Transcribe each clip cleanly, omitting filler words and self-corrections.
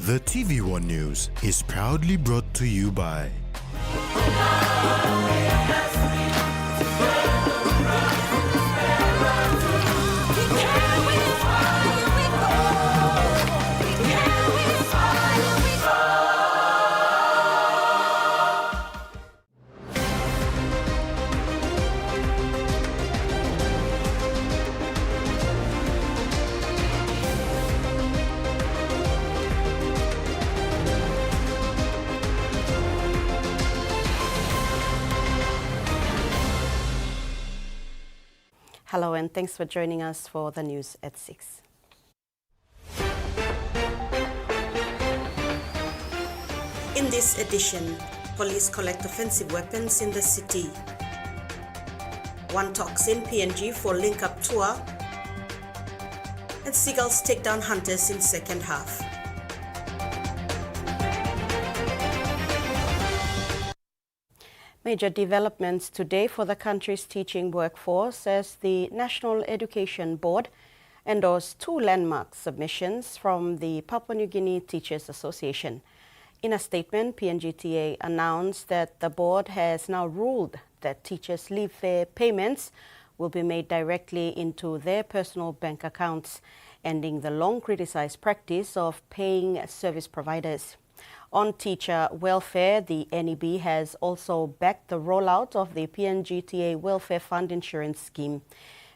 The TVWAN News is proudly brought to you by Hello and thanks for joining us for the news at 6. In this edition, police collect offensive weapons in the city. One talks in PNG for link-up tour. And Seagulls take down hunters in second half. Major developments today for the country's teaching workforce as the National Education Board endorsed two landmark submissions from the Papua New Guinea Teachers Association. In a statement, PNGTA announced that the board has now ruled that teachers' leave fare payments will be made directly into their personal bank accounts, ending the long criticized practice of paying service providers. On teacher welfare, the NEB has also backed the rollout of the PNGTA Welfare Fund Insurance Scheme.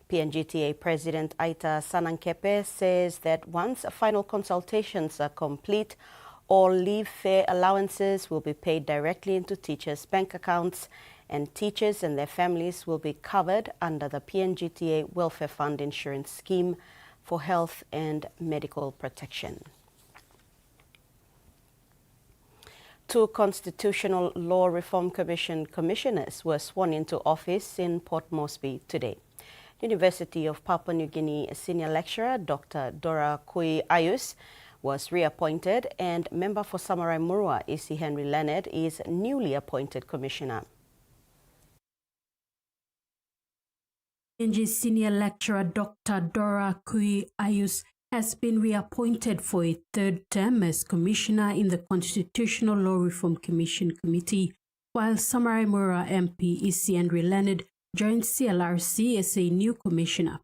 PNGTA President Aita Sanankepe says that once final consultations are complete, all leave fare allowances will be paid directly into teachers' bank accounts, and teachers and their families will be covered under the PNGTA Welfare Fund Insurance Scheme for health and medical protection. Two Constitutional Law Reform Commission commissioners were sworn into office in Port Moresby today. University of Papua New Guinea senior lecturer Dr. Dora Kui Ayus was reappointed, and member for Samarai Murua Isi Henry Leonard is newly appointed commissioner. PNG senior lecturer Dr. Dora Kui Ayus has been reappointed for a third term as commissioner in the Constitutional Law Reform Commission Committee, while Samarai Murua MP Isi Henry Leonard joined CLRC as a new commissioner.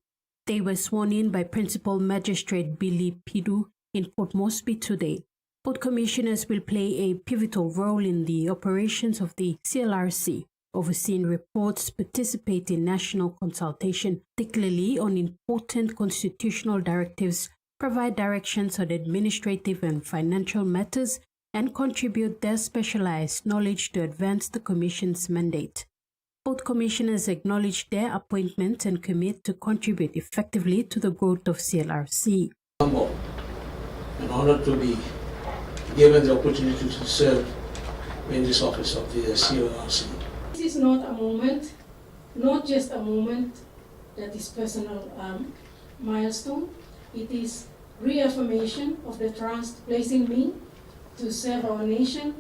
They were sworn in by Principal Magistrate Billy Pidu in Port Moresby today. Both commissioners will play a pivotal role in the operations of the CLRC, overseeing reports, participate in national consultation, particularly on important constitutional directives, provide directions on administrative and financial matters, and contribute their specialized knowledge to advance the Commission's mandate. Both commissioners acknowledge their appointment and commit to contribute effectively to the growth of CLRC. Humble and honored to be given the opportunity to serve in this office of the CLRC. This is not a moment, not just a moment that is personal milestone. It is reaffirmation of the trust placed in me to serve our nation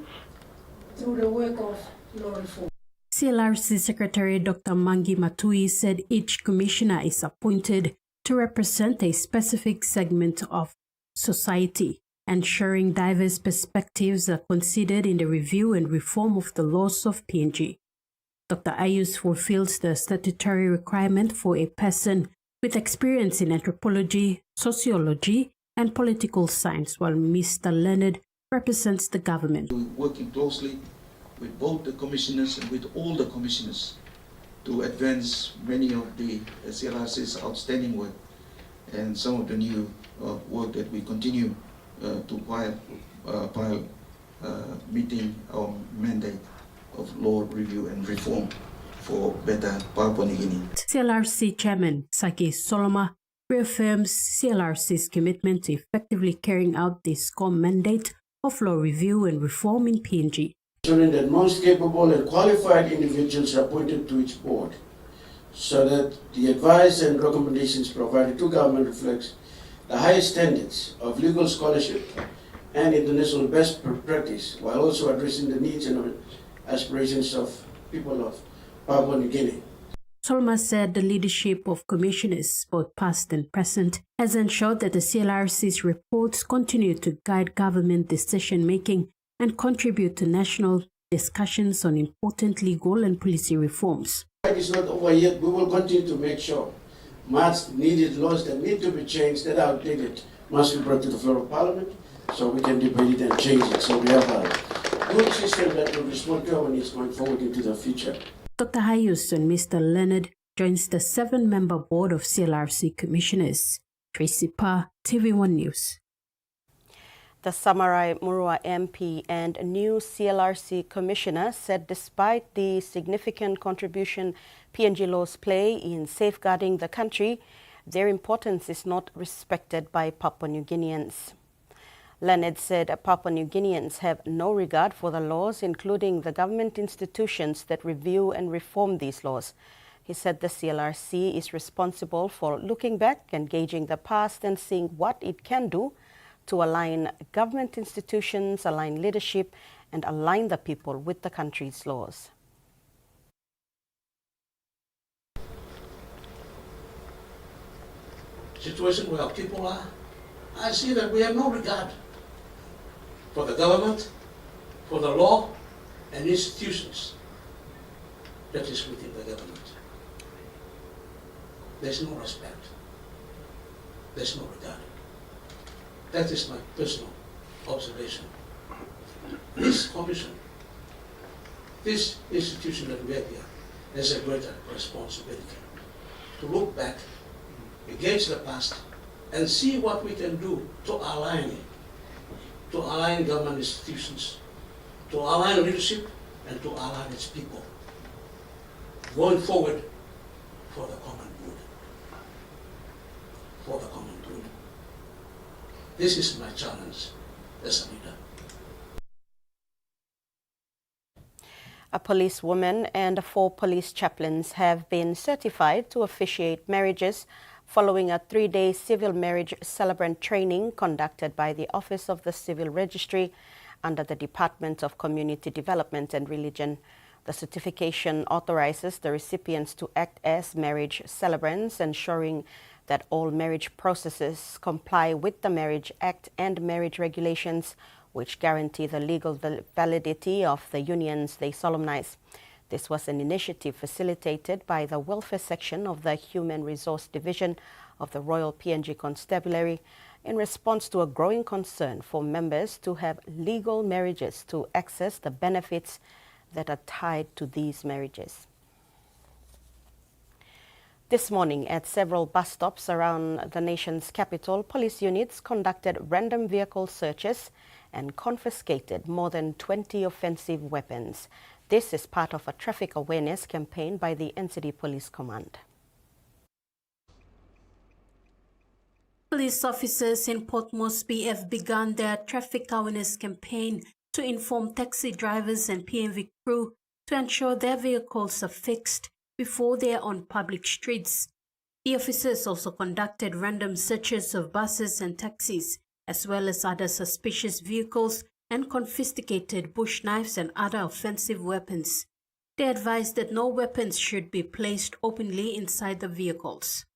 through the work of law reform. CLRC Secretary Dr. Mangi Matui said each commissioner is appointed to represent a specific segment of society, ensuring diverse perspectives are considered in the review and reform of the laws of PNG. Dr. Ayus fulfills the statutory requirement for a person with experience in anthropology, sociology, and political science, while Mr. Leonard represents the government. Working closely with both the commissioners and with all the commissioners to advance many of the CLRC's outstanding work and some of the new work that we continue to while meeting our mandate of law review and reform for better Papua New Guinea. CLRC Chairman Saki Soloma reaffirms CLRC's commitment to effectively carrying out the SCOM mandate of law review and reform in PNG. Ensuring that most capable and qualified individuals are appointed to each board so that the advice and recommendations provided to government reflects the highest standards of legal scholarship and international best practice, while also addressing the needs and aspirations of people of Papua New Guinea. Solma said the leadership of commissioners, both past and present, has ensured that the CLRC's reports continue to guide government decision-making and contribute to national discussions on important legal and policy reforms. It's not over yet. We will continue to make sure much needed laws that need to be changed, that are outdated, must be brought to the floor of Parliament so we can debate it and change it. So we have a good system that will respond to our needs going forward into the future. Dr. Hayus and Mr. Leonard joins the 7-member board of CLRC commissioners. Tracy Pa, TV1 News. The Samurai Murua MP and new CLRC commissioner said despite the significant contribution PNG laws play in safeguarding the country, their importance is not respected by Papua New Guineans. Leonard said Papua New Guineans have no regard for the laws, including the government institutions that review and reform these laws. He said the CLRC is responsible for looking back, engaging the past and seeing what it can do to align government institutions, align leadership, and align the people with the country's laws. Situation where people are, I see that we have no regard for the government, for the law and institutions that is within the government. There's no respect. There's no regard. That is my personal observation. This commission, this institution that we have here, has a greater responsibility to look back against the past and see what we can do to align it, to align government institutions, to align leadership, and to align its people, going forward for the common good. For the common good. This is my challenge as a leader. A policewoman and 4 police chaplains have been certified to officiate marriages following a 3-day civil marriage celebrant training conducted by the Office of the Civil Registry under the Department of Community Development and Religion. The certification authorizes the recipients to act as marriage celebrants, ensuring that all marriage processes comply with the Marriage Act and marriage regulations, which guarantee the legal validity of the unions they solemnize. This was an initiative facilitated by the Welfare Section of the Human Resource Division of the Royal PNG Constabulary in response to a growing concern for members to have legal marriages to access the benefits that are tied to these marriages. This morning, at several bus stops around the nation's capital, police units conducted random vehicle searches and confiscated more than 20 offensive weapons. This is part of a traffic awareness campaign by the NCD Police Command. Police officers in Port Moresby have begun their traffic awareness campaign to inform taxi drivers and PMV crew to ensure their vehicles are fixed before they are on public streets. The officers also conducted random searches of buses and taxis, as well as other suspicious vehicles, and confiscated bush knives and other offensive weapons. They advised that no weapons should be placed openly inside the vehicles.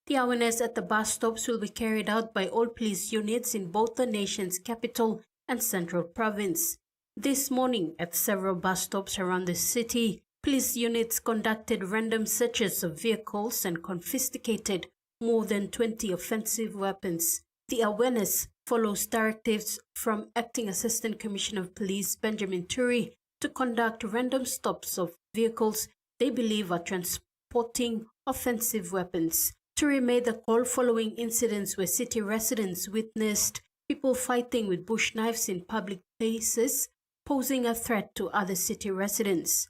The awareness at the bus stops will be carried out by all police units in both the nation's capital and central province. This morning, at several bus stops around the city, police units conducted random searches of vehicles and confiscated more than 20 offensive weapons. The awareness follows directives from Acting Assistant Commissioner of Police Benjamin Turi to conduct random stops of vehicles they believe are transporting offensive weapons. Turi made the call following incidents where city residents witnessed people fighting with bush knives in public places, posing a threat to other city residents.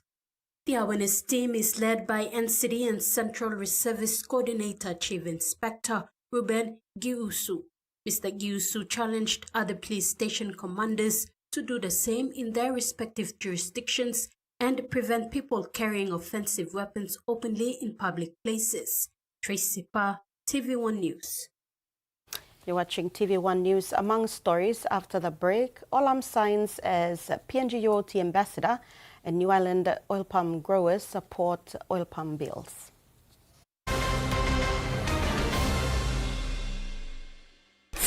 The awareness team is led by NCD and Central Reservist Coordinator Chief Inspector Ruben Giusu. Mr. Giusu challenged other police station commanders to do the same in their respective jurisdictions and prevent people carrying offensive weapons openly in public places. Tracy Pa, TV1 News. You're watching TV1 News. Among stories after the break, Olam signs as PNG UOT ambassador and New Island oil palm growers support oil palm bills.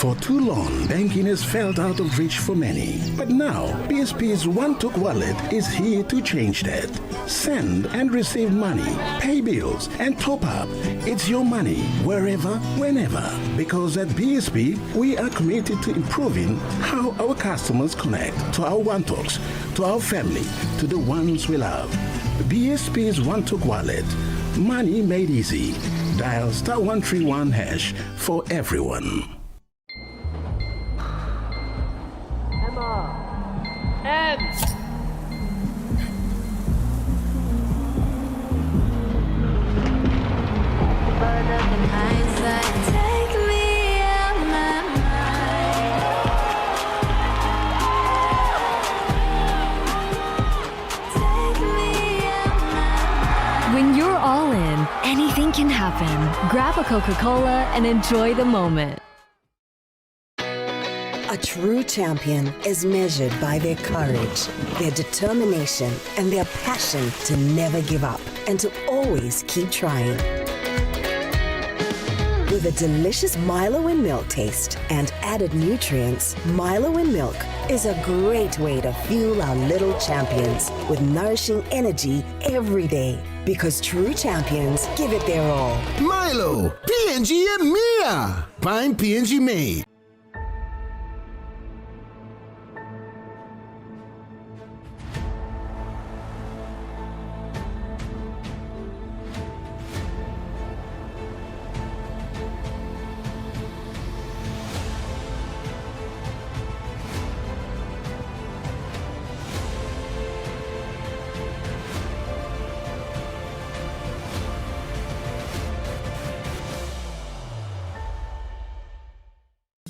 For too long, banking has felt out of reach for many. But now, BSP's OneTalk wallet is here to change that. Send and receive money, pay bills, and top up. It's your money, wherever, whenever. Because at BSP, we are committed to improving how our customers connect to our OneTalks, to our family, to the ones we love. BSP's OneTalk wallet. Money made easy. Dial *131# for everyone. When you're all in, anything can happen. Grab a Coca-Cola and enjoy the moment. A true champion is measured by their courage, their determination, and their passion to never give up and to always keep trying. With a delicious Milo in milk taste and added nutrients, Milo in milk is a great way to fuel our little champions with nourishing energy every day. Because true champions give it their all. Milo, PNG e Mia. Pine PNG made.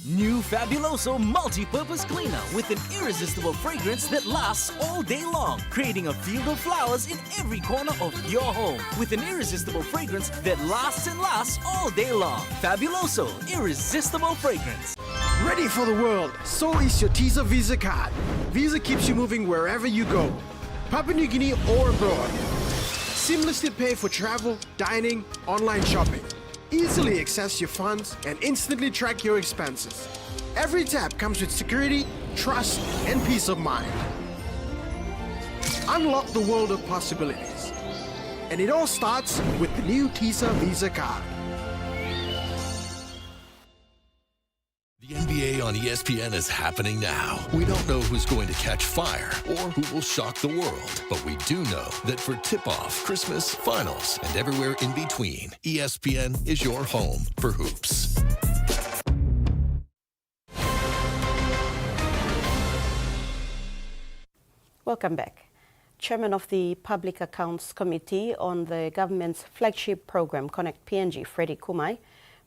New Fabuloso Multi-Purpose Cleaner with an irresistible fragrance that lasts all day long, creating a field of flowers in every corner of your home. With an irresistible fragrance that lasts and lasts all day long. Fabuloso Irresistible Fragrance. Ready for the world, so is your TISA Visa card. Visa keeps you moving wherever you go, Papua New Guinea or abroad. Seamlessly pay for travel, dining, online shopping. Easily access your funds and instantly track your expenses. Every tap comes with security, trust, and peace of mind. Unlock the world of possibilities. And it all starts with the new TISA Visa card. The NBA on ESPN is happening now. We don't know who's going to catch fire or who will shock the world, but we do know that for tip-off, Christmas, finals, and everywhere in between, ESPN is your home for hoops. Welcome back. Chairman of the Public Accounts Committee on the government's flagship program, Connect PNG, Freddie Kumai,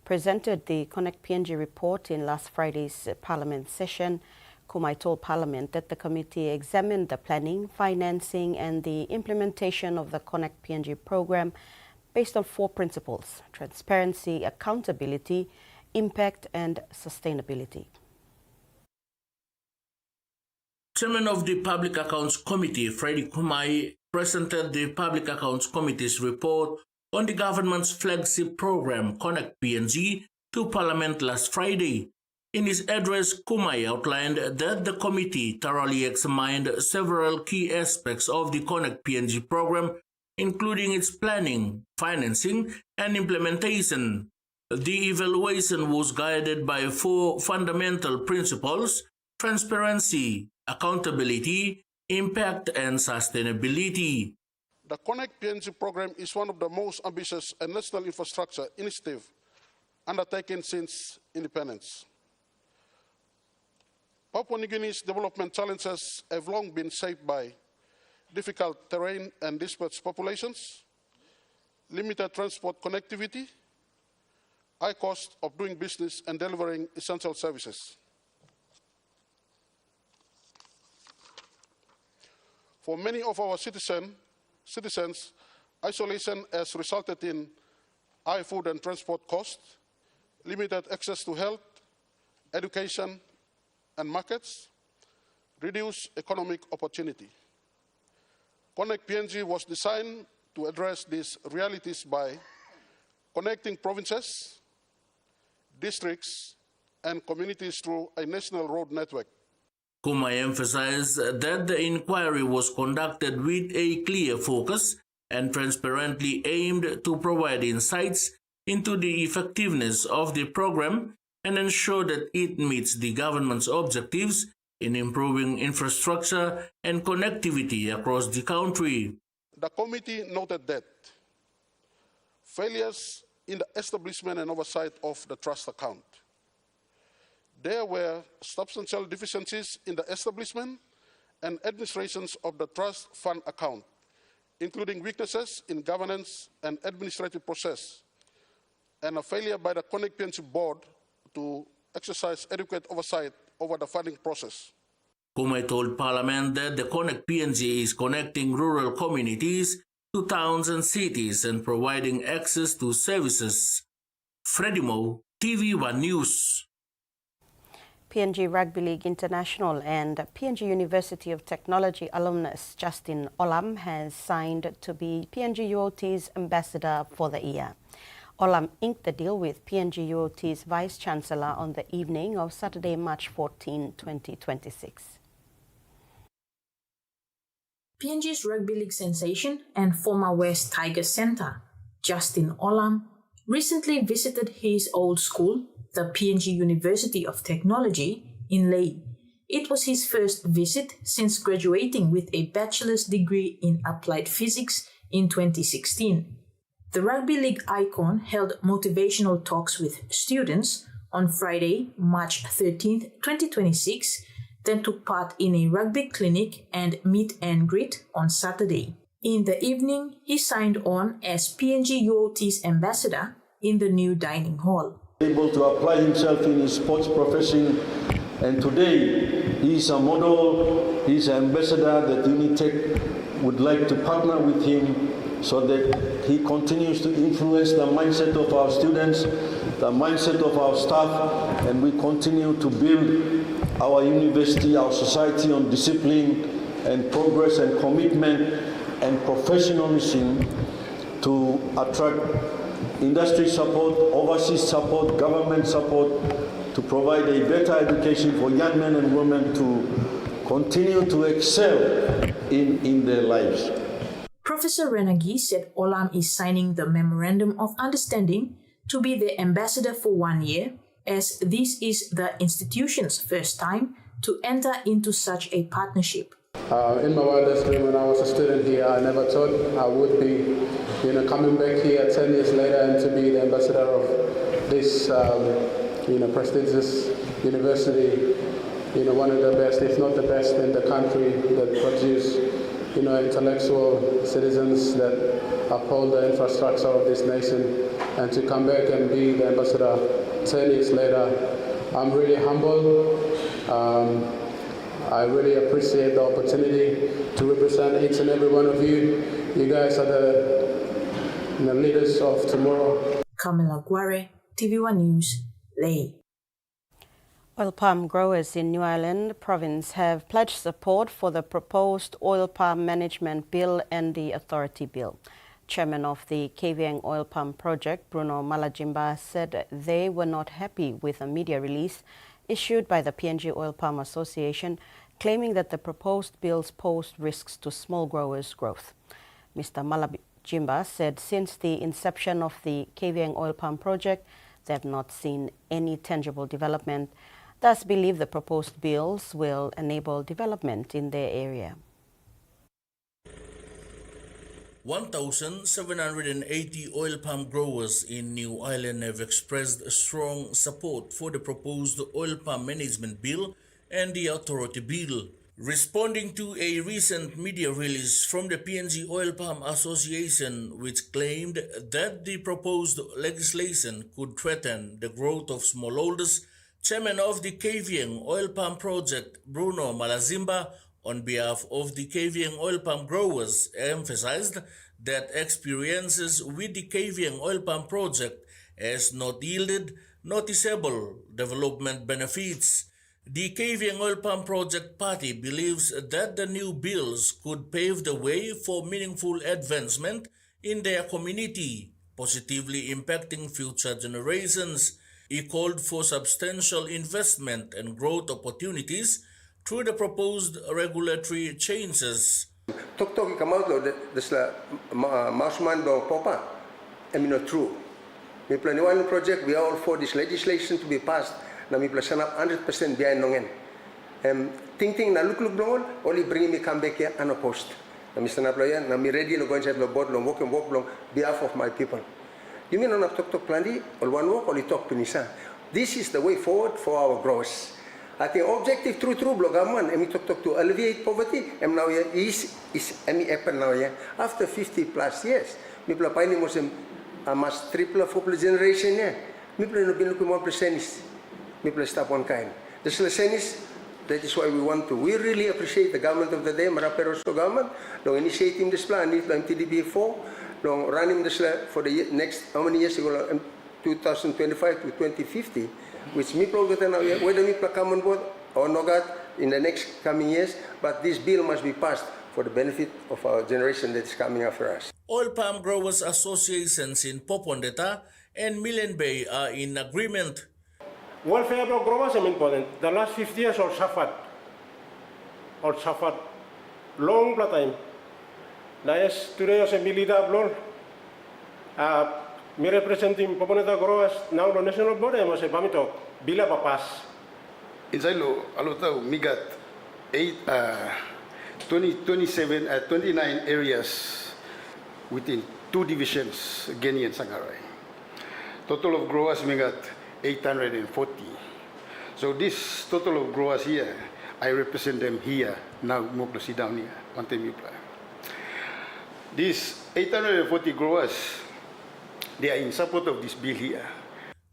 presented the Connect PNG report in last Friday's Parliament session. Kumai told Parliament that the committee examined the planning, financing and the implementation of the Connect PNG program based on 4 principles: transparency, accountability, impact and sustainability. Chairman of the Public Accounts Committee, Freddie Kumai, presented the Public Accounts Committee's report on the government's flagship program, Connect PNG, to Parliament last Friday. In his address, Kumai outlined that the committee thoroughly examined several key aspects of the Connect PNG program, including its planning, financing, and implementation. The evaluation was guided by 4 fundamental principles: transparency, accountability, impact, and sustainability. The Connect PNG program is one of the most ambitious and national infrastructure initiative undertaken since independence. Papua New Guinea's development challenges have long been shaped by difficult terrain and dispersed populations, limited transport connectivity, high cost of doing business and delivering essential services. For many of our citizens, isolation has resulted in high food and transport costs, limited access to health, education, and markets, reduced economic opportunity. Connect PNG was designed to address these realities by connecting provinces, districts, and communities through a national road network. Kumai emphasized that the inquiry was conducted with a clear focus and transparently aimed to provide insights into the effectiveness of the program and ensure that it meets the government's objectives in improving infrastructure and connectivity across the country. The committee noted that failures in the establishment and oversight of the trust account. There were substantial deficiencies in the establishment and administrations of the trust fund account, including weaknesses in governance and administrative process, and a failure by the Connect PNG board to exercise adequate oversight over the funding process. Kumai told Parliament that the Connect PNG is connecting rural communities to towns and cities and providing access to services. Freddie Mo, TVWAN News. PNG Rugby League International and PNG University of Technology alumnus Justin Olam has signed to be PNG UOT's ambassador for the year. Olam inked the deal with PNG UOT's Vice-Chancellor on the evening of Saturday, March 14, 2026. PNG's rugby league sensation and former West Tigers centre, Justin Olam, recently visited his old school, the PNG University of Technology, in Lae. It was his first visit since graduating with a bachelor's degree in applied physics in 2016. The rugby league icon held motivational talks with students on Friday, March 13, 2026, then took part in a rugby clinic and meet and greet on Saturday. In the evening, he signed on as PNG UOT's ambassador in the new dining hall. Able to apply himself in his sports profession, and today he is a model, he is an ambassador that Unitech would like to partner with him so that he continues to influence the mindset of our students, the mindset of our staff, and we continue to build our university, our society on discipline and progress and commitment and professionalism to attract industry support, overseas support, government support to provide a better education for young men and women to continue to excel in their lives. Professor Renagi said Olam is signing the Memorandum of Understanding to be the ambassador for 1 year, as this is the institution's first time to enter into such a partnership. In my wildest dream when I was a student here, I never thought I would be coming back here 10 years later and to be the ambassador of this prestigious university, one of the best, if not the best in the country, that produce intellectual citizens that uphold the infrastructure of this nation, and to come back and be the ambassador 10 years later, I'm really humbled. I really appreciate the opportunity to represent each and every one of you. You guys are the leaders of tomorrow. Kamila Guare, TVWAN News, Lae. Oil palm growers in New Ireland province have pledged support for the proposed oil palm management bill and the authority bill. Chairman of the TVWAN oil palm project, Bruno Malajimba, said they were not happy with a media release issued by the PNG Oil Palm Association, claiming that the proposed bills posed risks to small growers' growth. Mr. Malajimba said since the inception of the TVWAN oil palm project, they have not seen any tangible development, thus believe the proposed bills will enable development in their area. 1,780 oil palm growers in New Ireland have expressed strong support for the proposed oil palm management bill and the authority bill. Responding to a recent media release from the PNG Oil Palm Association, which claimed that the proposed legislation could threaten the growth of smallholders, Chairman of the TVWAN Oil Palm Project, Bruno Malajimba, on behalf of the TVWAN oil palm growers, emphasized that experiences with the TVWAN oil palm project has not yielded noticeable development benefits. The TVWAN oil palm project party believes that the new bills could pave the way for meaningful advancement in their community, positively impacting future generations. He called for substantial investment and growth opportunities through the proposed regulatory changes. Tok come out lo desla mausman do popa. I mean not true. Mi plan one project we are all for this legislation to be passed. Na mi plan up 100% behind nongen. Ting na look nongon only bring me come back here unopposed. Na mi stand up lo yan na mi ready lo go inside lo board lo walk long behalf of my people. You mean on a tok plan di or one walk only talk to nisa. This is the way forward for our growers. I think objective true blog aman emi talk to alleviate poverty em now is emi happen now after 50 plus years mi pla paini mosem mas triple fourth generation mi pla no bin mo percenis mi pla stop one kind this lesenis that is why we really appreciate the government of the day maraperos government long initiating this plan if TVWAN long running this for the next how many years ago 2025 to 2050 which me program now whether me come on board or not in the next coming years, but this bill must be passed for the benefit of our generation that is coming after us. Oil palm growers associations in Popondetta and Millen Bay are in agreement. Welfare of growers is important. The last 50 years all suffered long time. Yes, today as a milita blor. Me representing Popondetta growers now the national board I must say pamitok bila papas. Inside lo alota we got 29 areas within 2 divisions, Guinea and Sangarai. Total of growers we got 840. So this total of growers here, I represent them here now. Mopla sit down here. One time you play. These 840 growers. They are in support of this bill here.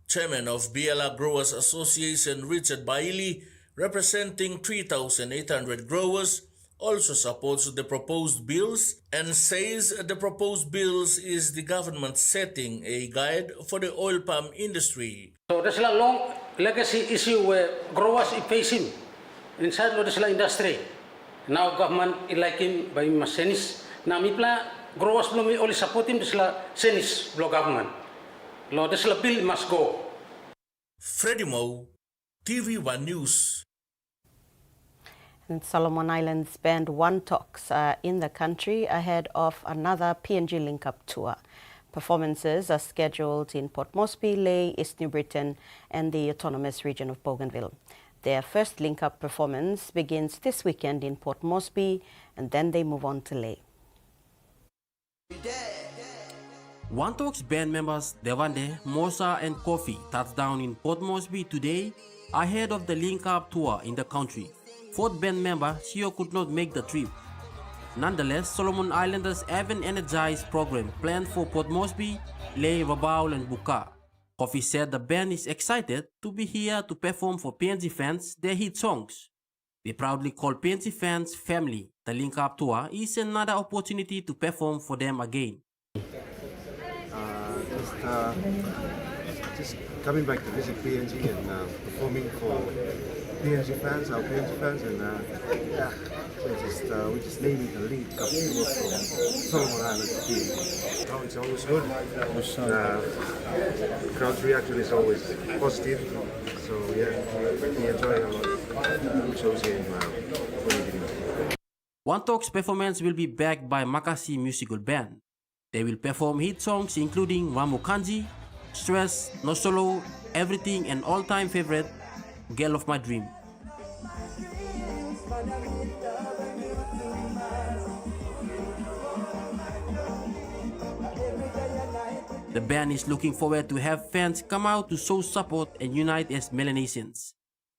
Chairman of BLA Growers Association Richard Bailey, representing 3,800 growers, also supports the proposed bills and says the proposed bills is the government setting a guide for the oil palm industry. So there's a long legacy issue where growers are facing inside of this industry. Now government is liking by masenis. Now mipla growers belum only supporting this senis block government. Lo this bill must go. Freddie Moe, TVWAN News. And Solomon Islands band One Talks are in the country ahead of another PNG link-up tour. Performances are scheduled in Port Moresby, Lae, East New Britain and the autonomous region of Bougainville. Their first link-up performance begins this weekend in Port Moresby and then they move on to Lae. One Talks band members Devande, Mosa and Kofi touched down in Port Moresby today ahead of the link-up tour in the country. Fourth band member Sio could not make the trip. Nonetheless, Solomon Islanders have an energized program planned for Port Moresby, Lae, Rabaul and Buka. Kofi said the band is excited to be here to perform for PNG fans their hit songs. They proudly call PNG fans family. The link-up tour is another opportunity to perform for them again. Just coming back to visit PNG and performing for PNG fans, our PNG fans, and yeah, so we just needed a link up tour from Solomon Islands to PNG. Oh, it's always good. Crowd's reaction is always positive, so yeah, we enjoy a lot. Shows here in 2020. One Talks performance will be backed by Makasi Musical Band. They will perform hit songs including Wamu Kanji, Stress, No Solo, Everything and all-time favorite, Girl of My Dream. The band is looking forward to have fans come out to show support and unite as Melanesians.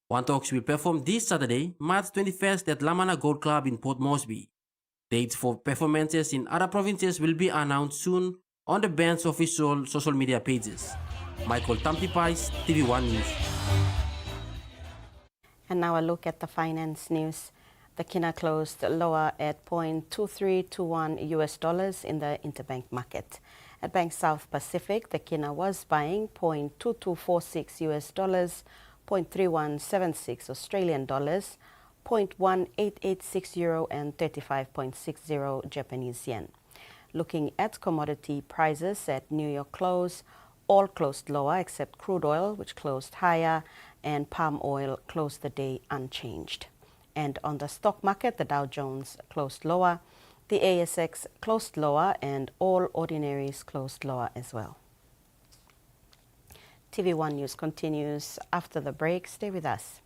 One Talks will perform this Saturday, March 21st at Lamana Gold Club in Port Moresby. Dates for performances in other provinces will be announced soon on the band's official social media pages. Michael Tamtipais, TVWAN News. And now a look at the finance news. The kina closed lower at $0.2321 US in the interbank market. At Bank South Pacific, the kina was buying $0.2246 US, $0.3176 Australian dollars, 0.1886 euro and 35.60 Japanese yen. Looking at commodity prices at New York close, all closed lower except crude oil, which closed higher, and palm oil closed the day unchanged. And on the stock market, the Dow Jones closed lower, the ASX closed lower, and all ordinaries closed lower as well. TV1 News continues after the break. Stay with us.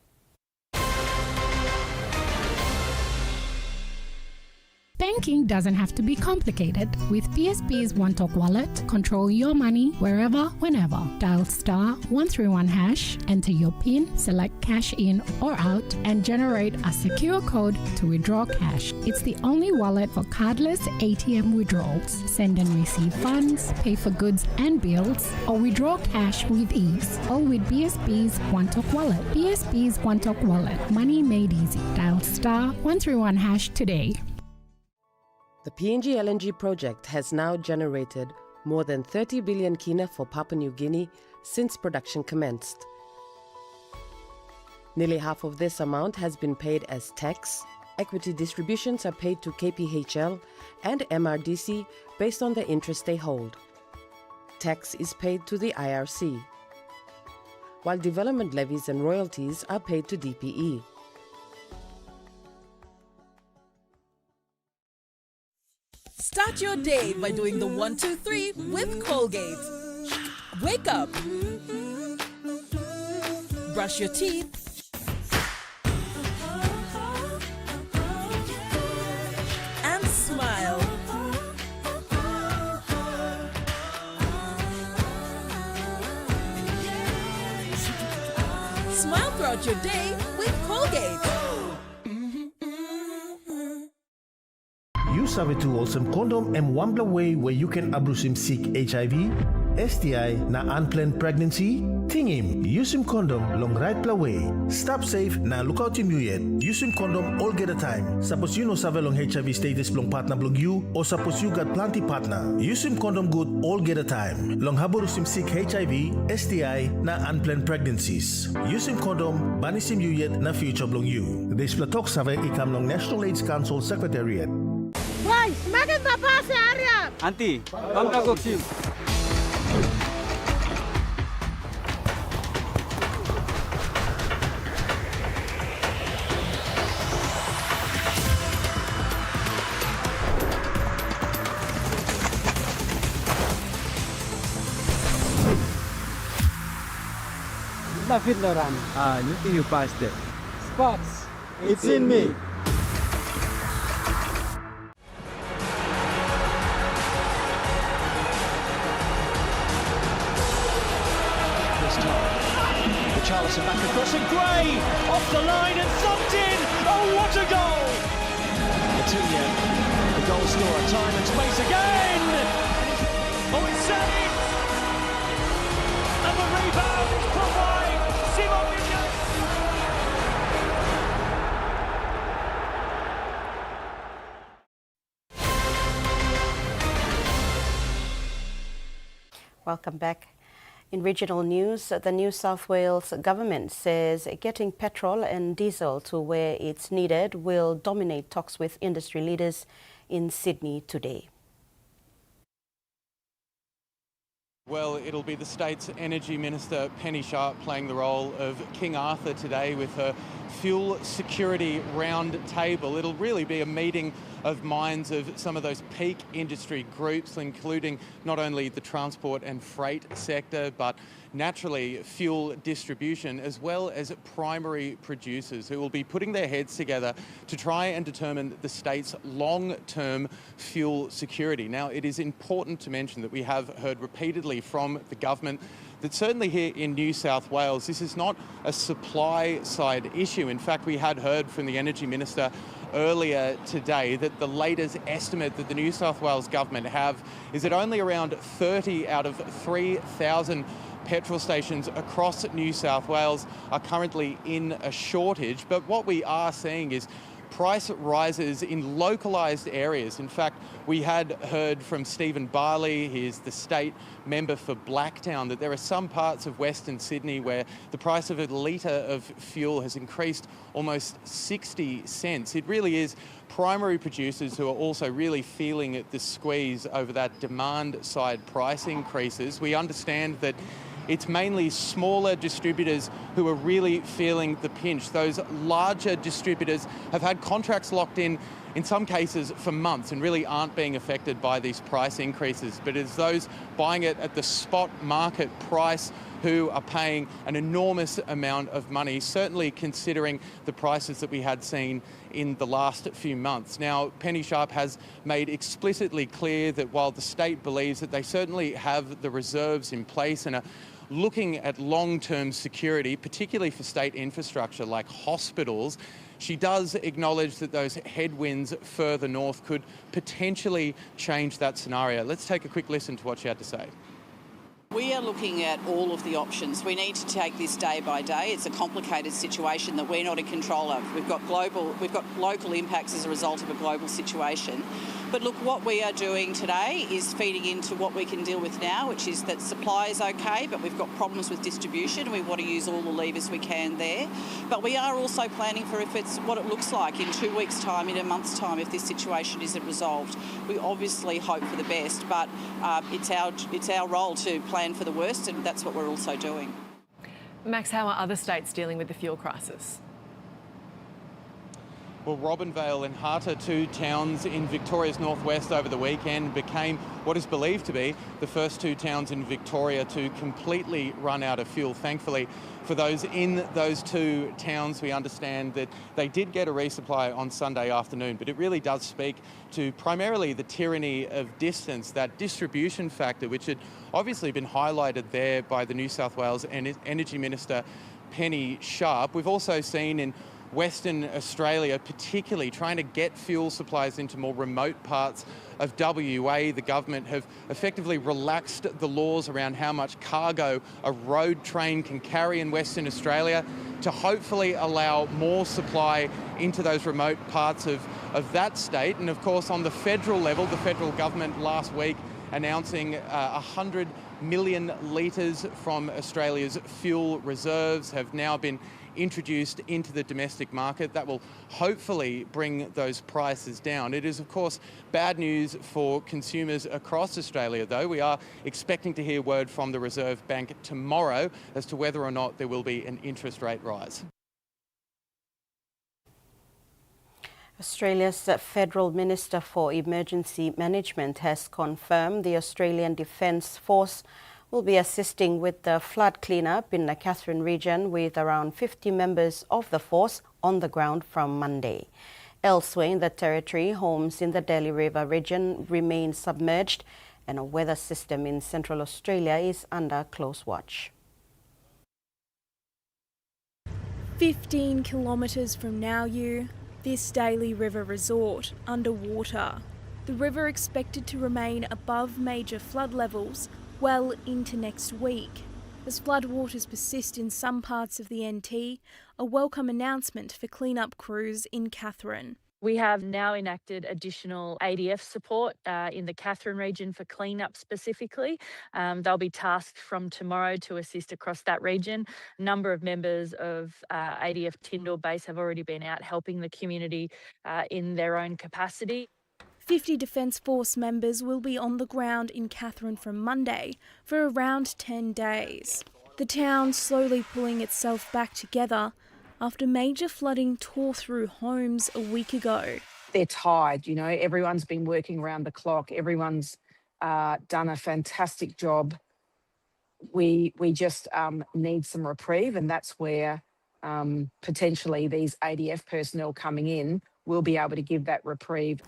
Banking doesn't have to be complicated. With PSP's OneTalk Wallet, control your money wherever, whenever. Dial *131#, enter your PIN, select cash in or out, and generate a secure code to withdraw cash. It's the only wallet for cardless ATM withdrawals. Send and receive funds, pay for goods and bills, or withdraw cash with ease. All with PSP's OneTalk Wallet. PSP's OneTalk Wallet. Money made easy. Dial *131# today. The PNG LNG project has now generated more than 30 billion kina for Papua New Guinea since production commenced. Nearly half of this amount has been paid as tax. Equity distributions are paid to KPHL and MRDC based on the interest they hold. Tax is paid to the IRC, while development levies and royalties are paid to DPE. Start your day by doing the 1, 2, 3 with Colgate. Wake up. Brush your teeth. And smile. Smile throughout your day with Colgate. You sabi tu awesome condom and one way where you can abrusim seek HIV, STI na unplanned pregnancy? Tingim, use condom long right way. Stop safe na look out him you yet. Use condom all get a time. Suppose you know save long HIV status long partner blog you or suppose you got plenty partner. Use condom good all get a time. Long haborusim seek HIV, STI na unplanned pregnancies. Use condom banisim you yet na future blog you. This platok save ikam long National AIDS Council Secretariat. Why? Semakin bapak si Arya. Auntie, come kagok sim. David Loran. You think you passed it? Spots. It's in me. Charlison back across and Gray off the line and thumped in. Oh, what a goal! Matillia, the goal scorer, time and space again. Oh, it's saved. And the rebound is put by Simon Williams. Welcome back. In regional news, the New South Wales government says getting petrol and diesel to where it's needed will dominate talks with industry leaders in Sydney today. Well, it'll be the state's Energy Minister, Penny Sharp, playing the role of King Arthur today with her fuel security round table. It'll really be a meeting of minds of some of those peak industry groups, including not only the transport and freight sector, but naturally fuel distribution, as well as primary producers who will be putting their heads together to try and determine the state's long-term fuel security. Now, it is important to mention that we have heard repeatedly from the government that certainly here in New South Wales, this is not a supply side issue. In fact, we had heard from the Energy Minister earlier today that the latest estimate that the New South Wales government have is that only around 30 out of 3,000 petrol stations across New South Wales are currently in a shortage. But what we are seeing is price rises in localised areas. In fact, we had heard from Stephen Barley, he is the state member for Blacktown, that there are some parts of Western Sydney where the price of a litre of fuel has increased almost 60 cents. It really is primary producers who are also really feeling the squeeze over that demand side price increases. We understand that it's mainly smaller distributors who are really feeling the pinch. Those larger distributors have had contracts locked in some cases for months, and really aren't being affected by these price increases. But it's those buying it at the spot market price who are paying an enormous amount of money, certainly considering the prices that we had seen in the last few months. Now, Penny Sharp has made explicitly clear that while the state believes that they certainly have the reserves in place and are looking at long-term security, particularly for state infrastructure like hospitals, she does acknowledge that those headwinds further north could potentially change that scenario. Let's take a quick listen to what she had to say. We are looking at all of the options. We need to take this day by day. It's a complicated situation that we're not in control of. We've got local impacts as a result of a global situation. But look, what we are doing today is feeding into what we can deal with now, which is that supply is okay, but we've got problems with distribution. We want to use all the levers we can there. But we are also planning for if it's what it looks like in 2 weeks' time, in a month's time, if this situation isn't resolved. We obviously hope for the best, but it's our role to plan for the worst, and that's what we're also doing. Max, how are other states dealing with the fuel crisis? Well, Robinvale and Harter, two towns in Victoria's northwest over the weekend, became what is believed to be the first two towns in Victoria to completely run out of fuel. Thankfully, for those in those two towns, we understand that they did get a resupply on Sunday afternoon, but it really does speak to primarily the tyranny of distance, that distribution factor, which had obviously been highlighted there by the New South Wales Energy Minister, Penny Sharp. We've also seen in Western Australia, particularly trying to get fuel supplies into more remote parts of WA. The government have effectively relaxed the laws around how much cargo a road train can carry in Western Australia to hopefully allow more supply into those remote parts of that state. And of course, on the federal level, the federal government last week announcing 100 million litres from Australia's fuel reserves have now been introduced into the domestic market. That will hopefully bring those prices down. It is, of course, bad news for consumers across Australia, though. We are expecting to hear word from the Reserve Bank tomorrow as to whether or not there will be an interest rate rise. Australia's Federal Minister for Emergency Management has confirmed the Australian Defence Force will be assisting with the flood cleanup in the Katherine region with around 50 members of the force on the ground from Monday. Elsewhere in the territory, homes in the Daly River region remain submerged and a weather system in Central Australia is under close watch. 15 kilometres from Nauru, this Daly River resort underwater. The river expected to remain above major flood levels well into next week. As floodwaters persist in some parts of the NT, a welcome announcement for cleanup crews in Katherine. We have now enacted additional ADF support in the Katherine region for cleanup specifically. They'll be tasked from tomorrow to assist across that region. A number of members of ADF Tyndall Base have already been out helping the community in their own capacity. 50 Defence Force members will be on the ground in Katherine from Monday for around 10 days. The town slowly pulling itself back together after major flooding tore through homes a week ago. They're tired, everyone's been working around the clock. Everyone's done a fantastic job. We just need some reprieve, and that's where potentially these ADF personnel coming in will be able to give that reprieve.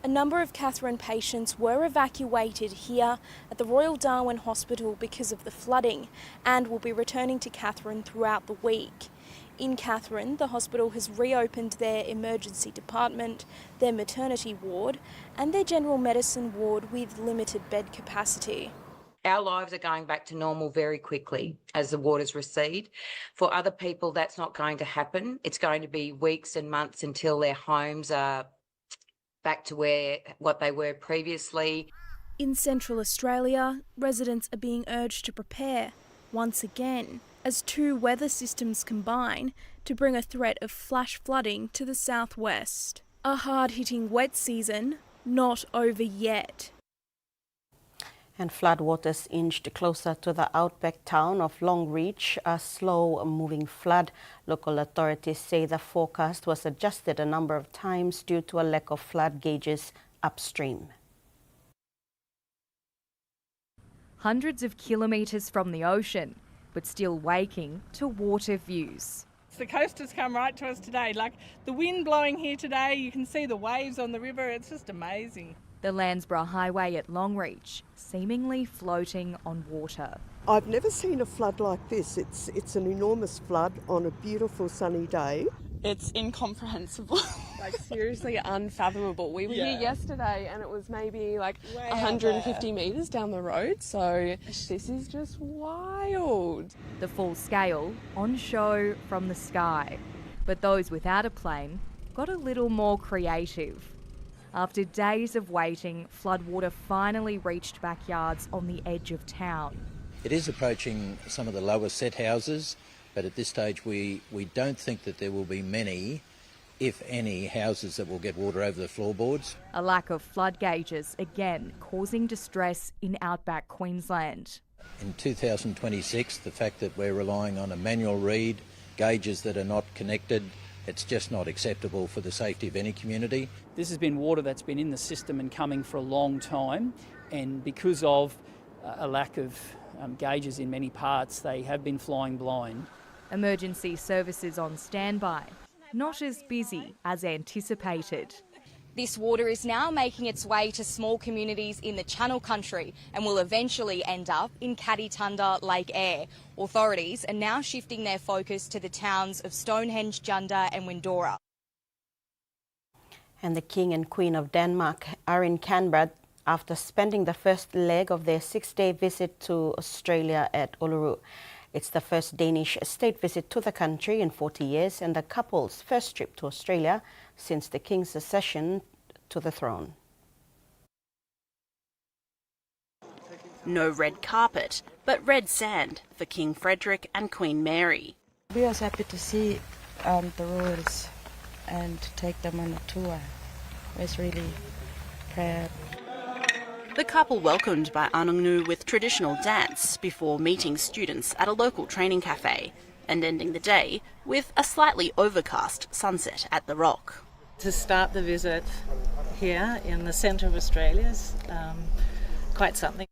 A number of Katherine patients were evacuated here at the Royal Darwin Hospital because of the flooding and will be returning to Katherine throughout the week. In Katherine, the hospital has reopened their emergency department, their maternity ward and their general medicine ward with limited bed capacity. Our lives are going back to normal very quickly as the waters recede. For other people, that's not going to happen. It's going to be weeks and months until their homes are back to what they were previously. In Central Australia, residents are being urged to prepare, once again, as two weather systems combine to bring a threat of flash flooding to the southwest. A hard-hitting wet season not over yet. And floodwaters inched closer to the outback town of Longreach, a slow-moving flood. Local authorities say the forecast was adjusted a number of times due to a lack of flood gauges upstream. Hundreds of kilometres from the ocean, but still waking to water views. The coast has come right to us today. Like the wind blowing here today, you can see the waves on the river. It's just amazing. The Landsborough Highway at Longreach, seemingly floating on water. I've never seen a flood like this. It's an enormous flood on a beautiful sunny day. It's incomprehensible. Like seriously unfathomable. We were here yesterday and it was maybe like 150 metres down the road, so this is just wild. The full scale on show from the sky. But those without a plane got a little more creative. After days of waiting, floodwater finally reached backyards on the edge of town. It is approaching some of the lower set houses, but at this stage we don't think that there will be many, if any, houses that will get water over the floorboards. A lack of flood gauges again causing distress in outback Queensland. In 2026, the fact that we're relying on a manual read, gauges that are not connected, it's just not acceptable for the safety of any community. This has been water that's been in the system and coming for a long time, and because of a lack of gauges in many parts, they have been flying blind. Emergency services on standby, not as busy as anticipated. This water is now making its way to small communities in the Channel Country and will eventually end up in Kaditunda Lake Eyre. Authorities are now shifting their focus to the towns of Stonehenge, Junda and Windora. And the King and Queen of Denmark are in Canberra after spending the first leg of their 6-day visit to Australia at Uluru. It's the first Danish state visit to the country in 40 years and the couple's first trip to Australia since the King's accession to the throne. No red carpet, but red sand for King Frederick and Queen Mary. We are happy to see the royals and to take them on a tour. It was really proud. The couple welcomed by Anungnu with traditional dance before meeting students at a local training cafe and ending the day with a slightly overcast sunset at the Rock. To start the visit here in the centre of Australia is quite something.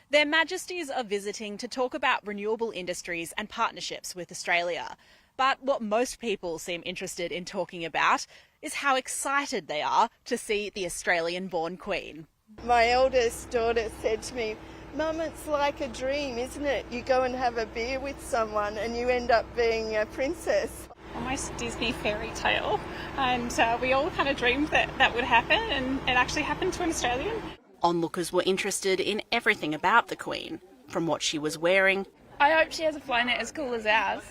Their Majesties are visiting to talk about renewable industries and partnerships with Australia. But what most people seem interested in talking about is how excited they are to see the Australian-born Queen. My eldest daughter said to me, "Mum, it's like a dream, isn't it? You go and have a beer with someone and you end up being a princess." Almost Disney fairy tale, and we all kind of dreamed that would happen, and it actually happened to an Australian. Onlookers were interested in everything about the Queen, from what she was wearing. I hope she has a fly net as cool as ours.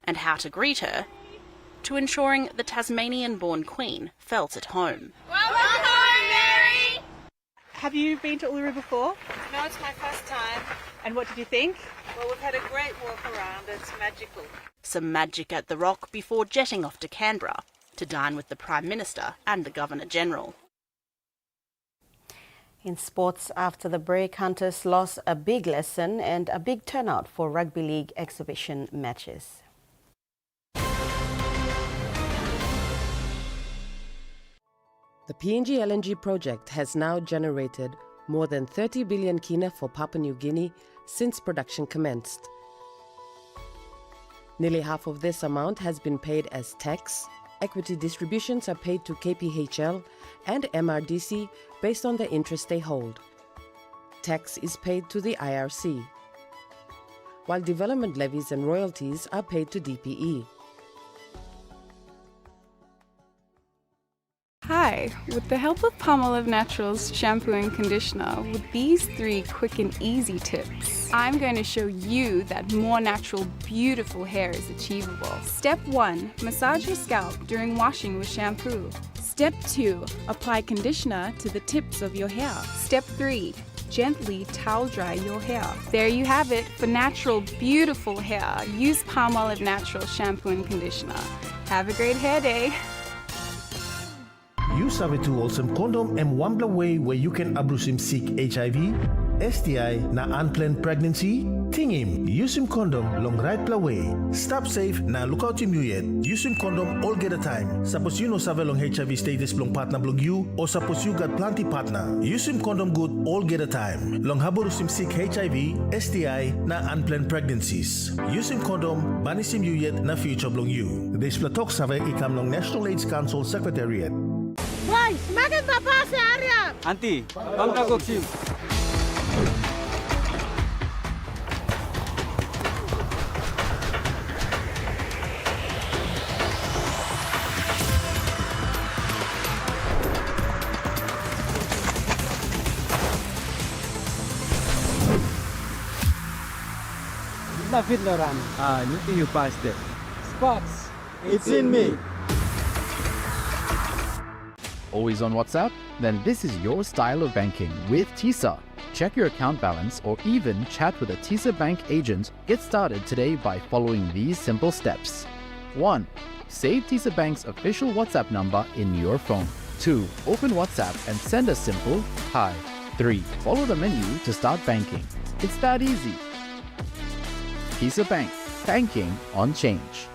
And how to greet her, to ensuring the Tasmanian-born Queen felt at home. Welcome home, Mary! Have you been to Uluru before? No, it's my first time. And what did you think? Well, we've had a great walk around. It's magical. Some magic at the Rock before jetting off to Canberra to dine with the Prime Minister and the Governor-General. In sports, after the break, Hunters lost a big lesson and a big turnout for rugby league exhibition matches. The PNG LNG project has now generated more than 30 billion kina for Papua New Guinea since production commenced. Nearly half of this amount has been paid as tax. Equity distributions are paid to KPHL and MRDC based on the interest they hold. Tax is paid to the IRC, while development levies and royalties are paid to DPE. Hi, Today, with the help of Palmolive Naturals shampoo and conditioner, with these 3 quick and easy tips, I'm going to show you that more natural, beautiful hair is achievable. Step 1. Massage your scalp during washing with shampoo. Step 2. Apply conditioner to the tips of your hair. Step 3. Gently towel dry your hair. There you have it. For natural, beautiful hair, use Palmolive Natural shampoo and conditioner. Have a great hair day. You sabi to wholesome condom and one way where you can abrusim seek HIV, STI na unplanned pregnancy. Tingim, use him condom long right way. Stop safe na look out him you yet. Use him condom all get a time. Suppose you know save long HIV status long partner blog you or suppose you got plenty partner. Use him condom good all get a time. Long haborus him seek HIV, STI na unplanned pregnancies. Use him condom banis him you yet na future blog you. This platok save ikam long National AIDS Council Secretariat. Boy, semakin bapak si Arya. Anti, bangka goksim. David Loran. You think you passed it? Spots. It's in me. Always on WhatsApp? Then this is your style of banking with TISA. Check your account balance or even chat with a TISA bank agent. Get started today by following these simple steps. 1. Save TISA Bank's official WhatsApp number in your phone. 2. Open WhatsApp and send a simple hi. 3. Follow the menu to start banking. It's that easy. TISA Bank. Banking on change.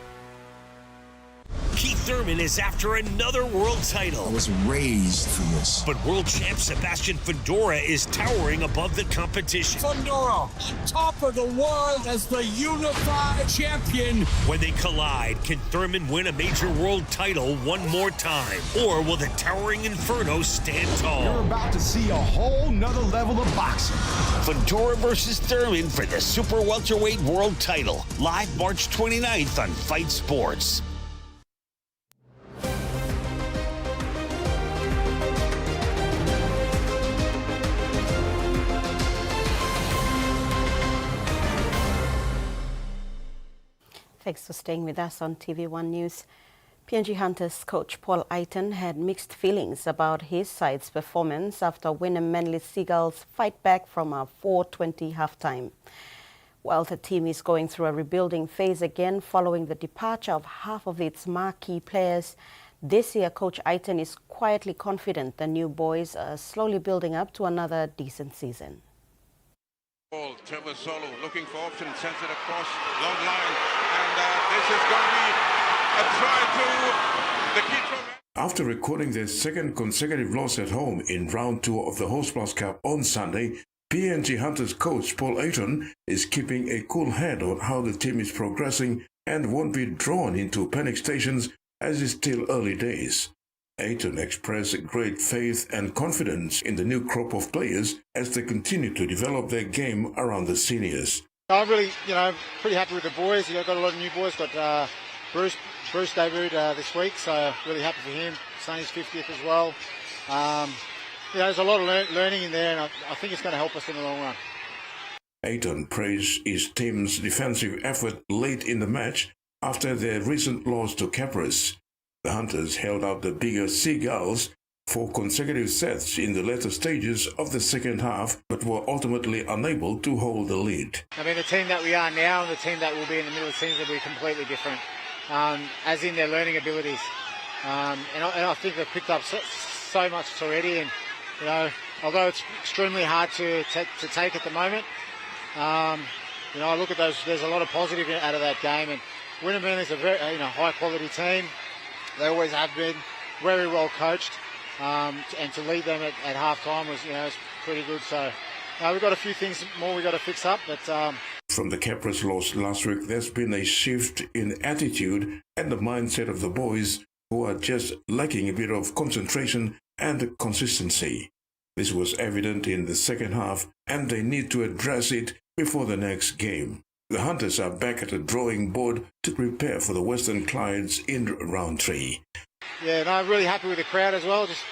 Keith Thurman is after another world title. I was raised for this. But world champ Sebastian Fundora is towering above the competition. Fundora, top of the world as the unified champion. When they collide, can Thurman win a major world title one more time? Or will the towering Inferno stand tall? You're about to see a whole nother level of boxing. Fundora versus Thurman for the super welterweight world title. Live March 29th on Fight Sports. Thanks for staying with us on TV1 News. PNG Hunters coach Paul Aiton had mixed feelings about his side's performance after Wynnum Manly Seagulls fight back from a 4-20 halftime. While the team is going through a rebuilding phase again following the departure of half of its marquee players, this year Coach Aiton is quietly confident the new boys are slowly building up to another decent season. Trevor Solo looking for options, sends it across, long line, and this is going to be a try to the kid from... After recording their second consecutive loss at home in round 2 of the Host Plus Cup on Sunday, PNG Hunters coach Paul Aiton is keeping a cool head on how the team is progressing and won't be drawn into panic stations as it's still early days. Aiton expressed great faith and confidence in the new crop of players as they continue to develop their game around the seniors. I'm really, pretty happy with the boys. Got a lot of new boys. Got Bruce debuted this week, so really happy for him. Sonny's 50th as well. There's a lot of learning in there, and I think it's going to help us in the long run. Aiton praised his team's defensive effort late in the match after their recent loss to Capris. The Hunters held out the bigger Seagulls for consecutive sets in the later stages of the second half, but were ultimately unable to hold the lead. I mean, the team that we are now and the team that will be in the middle of the season will be completely different, as in their learning abilities. And I think they've picked up so much already. And although it's extremely hard to take at the moment, I look at those. There's a lot of positive out of that game. And Wynnum Manly is a very high quality team. They always have been very well coached, and to lead them at half time was pretty good. So we've got a few things more we've got to fix up, but from the Capris loss last week, there's been a shift in attitude and the mindset of the boys, who are just lacking a bit of concentration and consistency. This was evident in the second half, and they need to address it before the next game. The Hunters are back at the drawing board to prepare for the Western Clydes in round 3. Yeah, no, I'm really happy with the crowd as well. Just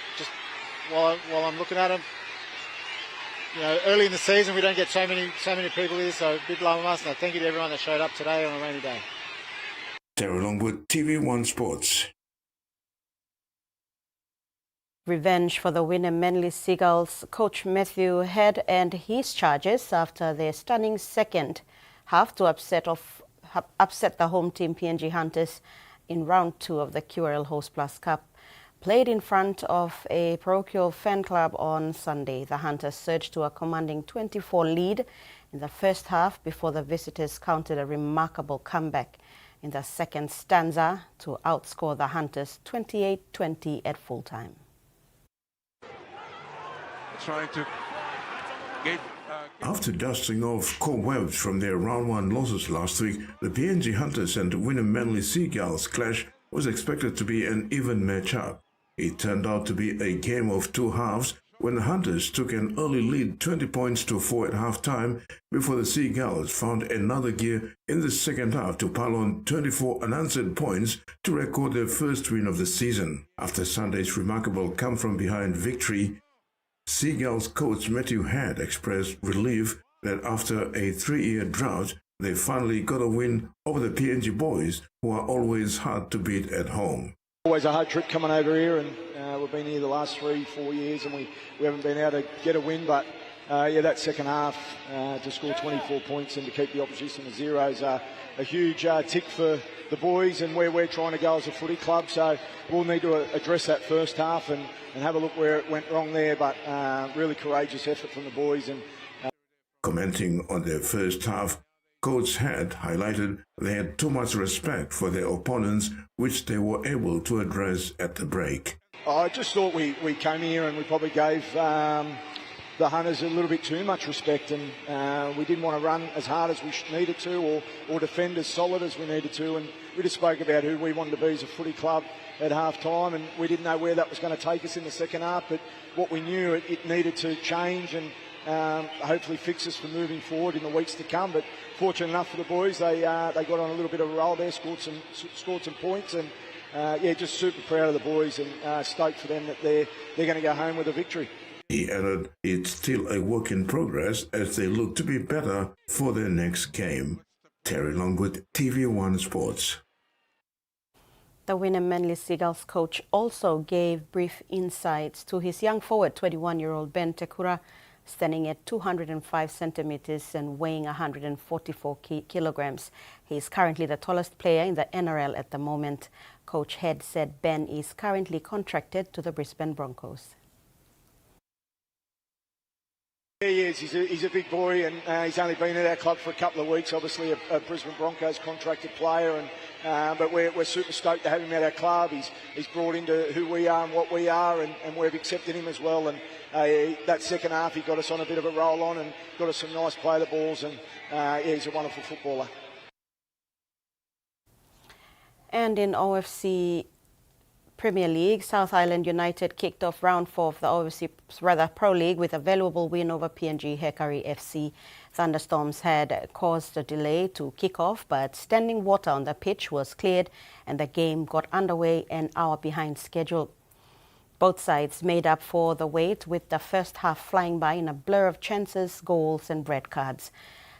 while I'm looking at them, you know, early in the season we don't get so many people here, so a bit low on us. And thank you to everyone that showed up today on a rainy day. Terry Longwood, TV1 Sports. Revenge for the winner Manly Seagulls coach Matthew Head and his charges after their stunning second half to upset the home team PNG Hunters in round 2 of the QRL Host Plus Cup. Played in front of a parochial fan club on Sunday, the Hunters surged to a commanding 24 lead in the first half before the visitors counted a remarkable comeback in the second stanza to outscore the Hunters 28-20 at full time. Trying to get... After dusting off cobwebs from their round 1 losses last week, the PNG Hunters and winner Manly Seagulls clash was expected to be an even matchup. It turned out to be a game of 2 halves when the Hunters took an early lead 20 points to 4 at half-time before the Seagulls found another gear in the second half to pile on 24 unanswered points to record their first win of the season. After Sunday's remarkable come-from-behind victory, Seagulls coach Matthew Head expressed relief that after a 3-year drought, they finally got a win over the PNG boys, who are always hard to beat at home. Always a hard trip coming over here, and we've been here the last 3-4 years, and we haven't been able to get a win. But that second half to score 24 points and to keep the opposition to 0 is a huge tick for the boys and where we're trying to go as a footy club. So we'll need to address that first half and have a look where it went wrong there. But really courageous effort from the boys. And commenting on their first half, Coach Head highlighted they had too much respect for their opponents, which they were able to address at the break. I just thought we came here and we probably gave the Hunters a little bit too much respect, and we didn't want to run as hard as we needed to or defend as solid as we needed to. And we just spoke about who we wanted to be as a footy club at half-time, and we didn't know where that was going to take us in the second half, but what we knew, it needed to change and hopefully fix us for moving forward in the weeks to come. But fortunate enough for the boys, they got on a little bit of a roll there, scored some points, and just super proud of the boys and stoked for them that they're going to go home with a victory. He added it's still a work in progress as they look to be better for their next game. Terry Longwood, TV1 Sports. The winner Manly Seagulls coach also gave brief insights to his young forward, 21-year-old Ben Tekura, standing at 205 centimeters and weighing 144 kilograms. He is currently the tallest player in the NRL at the moment. Coach Head said Ben is currently contracted to the Brisbane Broncos. He is. He's a big boy, and he's only been at our club for a couple of weeks. Obviously, a Brisbane Broncos contracted player, but we're super stoked to have him at our club. He's brought into who we are and what we are, and we've accepted him as well. And that second half, he got us on a bit of a roll on and got us some nice play the balls. And he's a wonderful footballer. And in OFC Premier League, South Island United kicked off round 4 of the OFC Pro League with a valuable win over PNG Hekari FC. Thunderstorms had caused a delay to kick off, but standing water on the pitch was cleared and the game got underway an hour behind schedule. Both sides made up for the wait, with the first half flying by in a blur of chances, goals and red cards.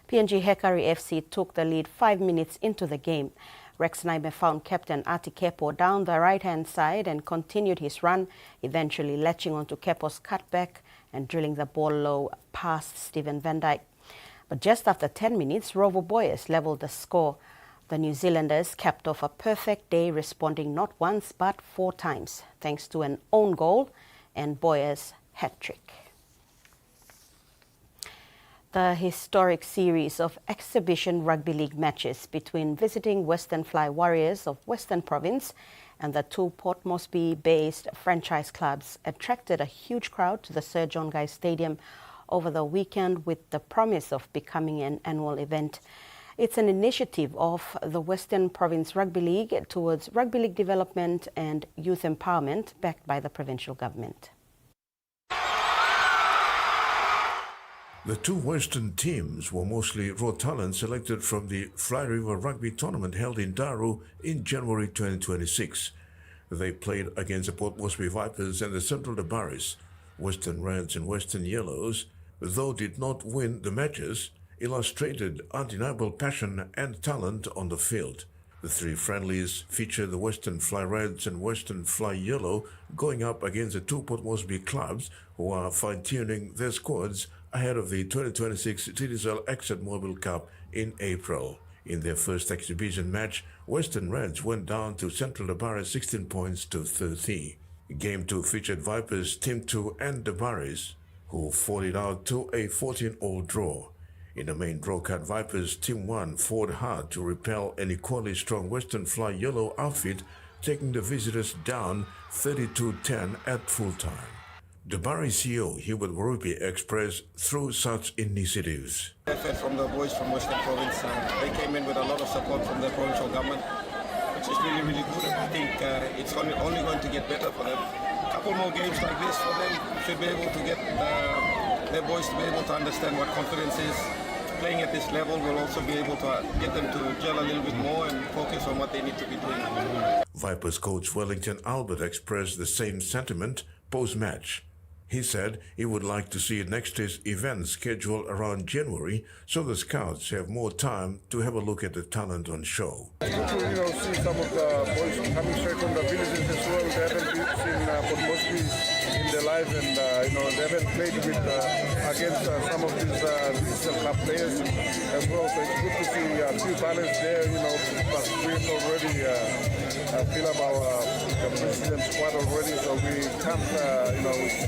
PNG Hekari FC took the lead 5 minutes into the game. Rex Naime found captain Ati Kepo down the right-hand side and continued his run, eventually latching onto Kepo's cutback and drilling the ball low past Stephen Van Dyke. But just after 10 minutes, Rovo Boyes levelled the score. The New Zealanders capped off a perfect day, responding not once but 4 times, thanks to an own goal and Boyes' hat-trick. The historic series of exhibition rugby league matches between visiting Western Fly Warriors of Western Province and the 2 Port Moresby-based franchise clubs attracted a huge crowd to the Sir John Guy Stadium over the weekend, with the promise of becoming an annual event. It's an initiative of the Western Province Rugby League towards rugby league development and youth empowerment, backed by the provincial government. The 2 Western teams were mostly raw talent selected from the Fly River Rugby Tournament held in Daru in January 2026. They played against the Port Moresby Vipers and the Central Dabaris. Western Reds and Western Yellows, though did not win the matches, illustrated undeniable passion and talent on the field. The three friendlies featured the Western Fly Reds and Western Fly Yellow going up against the two Port Moresby clubs who are fine-tuning their squads ahead of the 2026 TDSL ExxonMobil Cup in April. In their first exhibition match, Western Reds went down to Central Dabaris 16 points to 30. Game 2 featured Vipers Team 2 and Dabaris, who fought it out to a 14-all draw. In the main draw cut, Vipers Team 1 fought hard to repel an equally strong Western Fly Yellow outfit, taking the visitors down 32-10 at full-time. Dabari CEO Hubert Warupi expressed through such initiatives. Effort from the boys from Western Province. They came in with a lot of support from the provincial government, which is really, really good. And I think it's only going to get better for them. A couple more games like this for them should be able to get their boys to be able to understand what confidence is. Playing at this level will also be able to get them to gel a little bit more and focus on what they need to be doing. Vipers coach Wellington Albert expressed the same sentiment post-match. He said he would like to see next year's event scheduled around January so the scouts have more time to have a look at the talent on show. It's good to see some of the boys coming straight from the villages as well. They haven't seen Port Moresby in their life, and they haven't played with against some of these digital club players as well. So it's good to see a few talents there. But we've already fill up our president squad already, so we can't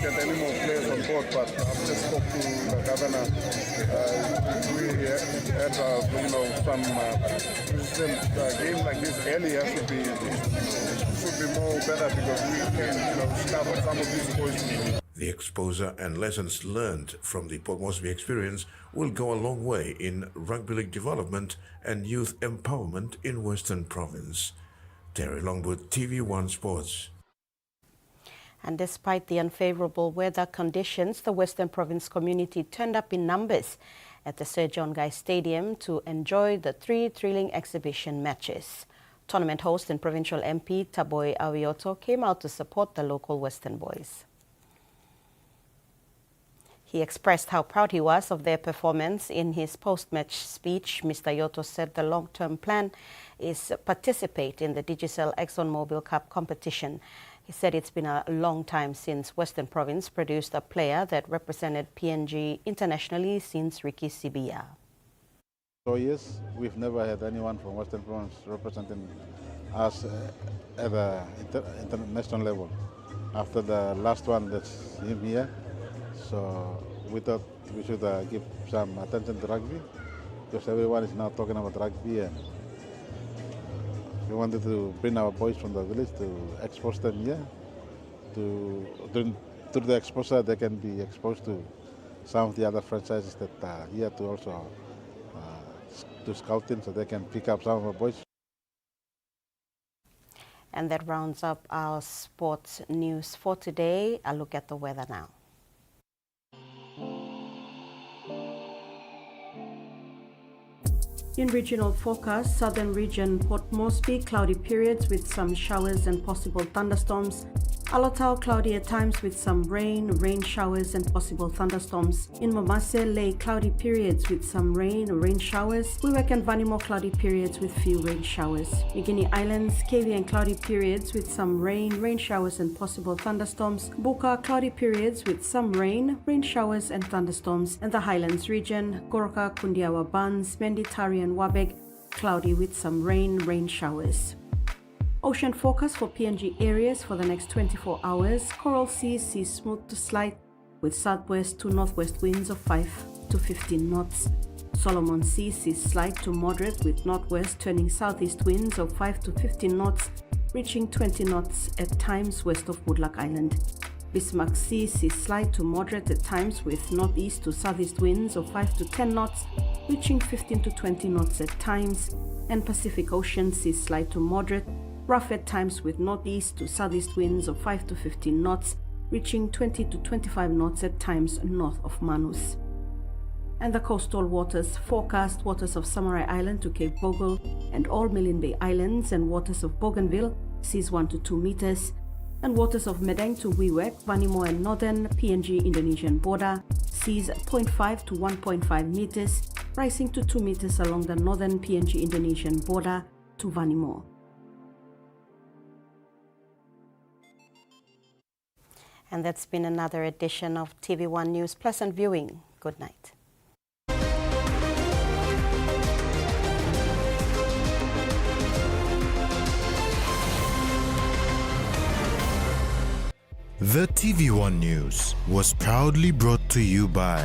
get any more players on board. But I've just spoke to the governor. We had some president game like this earlier should be more better because we can scout some of these boys. The exposure and lessons learned from the Port Moresby experience will go a long way in rugby league development and youth empowerment in Western Province. Terry Longwood, TVWAN Sports. And despite the unfavorable weather conditions, the Western Province community turned up in numbers at the Sir John Guy Stadium to enjoy the three thrilling exhibition matches. Tournament host and provincial MP Taboy Awioto came out to support the local Western boys. He expressed how proud he was of their performance. In his post-match speech, Mr. Yoto said the long-term plan is to participate in the Digicel ExxonMobil Cup competition. He said it's been a long time since Western Province produced a player that represented PNG internationally since Ricky Sibia. So yes, we've never had anyone from Western Province representing us at the international level. After the last one, that's him here. So we thought we should give some attention to rugby because everyone is now talking about rugby, and we wanted to bring our boys from the village to expose them here. Through the exposure, they can be exposed to some of the other franchises that are here to also to scouting, so they can pick up some of our boys. And that rounds up our sports news for today. A look at the weather now. In regional forecast, southern region Port Moresby, cloudy periods with some showers and possible thunderstorms. Alotau, cloudy at times with some rain showers and possible thunderstorms. In Mamase, Ley, cloudy periods with some rain showers. Wewak and Vanimo, cloudy periods with few rain showers. New Islands, KV and cloudy periods with some rain showers and possible thunderstorms. Buka, cloudy periods with some rain showers and thunderstorms. And the Highlands region, Goroka, Kundiawa, Bans, Menditari and Wabeg, cloudy with some rain showers. Ocean forecast for PNG areas for the next 24 hours. Coral Sea smooth to slight with southwest to northwest winds of 5 to 15 knots. Solomon Sea slight to moderate with northwest turning southeast winds of 5 to 15 knots, reaching 20 knots at times west of Woodlark Island. Bismarck Sea slight to moderate at times with northeast to southeast winds of 5 to 10 knots, reaching 15 to 20 knots at times. And Pacific Ocean slight to moderate, rough at times with northeast to southeast winds of 5 to 15 knots, reaching 20 to 25 knots at times north of Manus. And the coastal waters forecast: waters of Samurai Island to Cape Bogle and all Milne Bay Islands, and waters of Bougainville seas 1 to 2 meters, and waters of Medang to Wewak, Vanimo and northern PNG Indonesian border, seas 0.5 to 1.5 meters, rising to 2 meters along the northern PNG Indonesian border to Vanimo. And that's been another edition of TV1 News. Pleasant viewing. Good night. The TV1 News was proudly brought to you by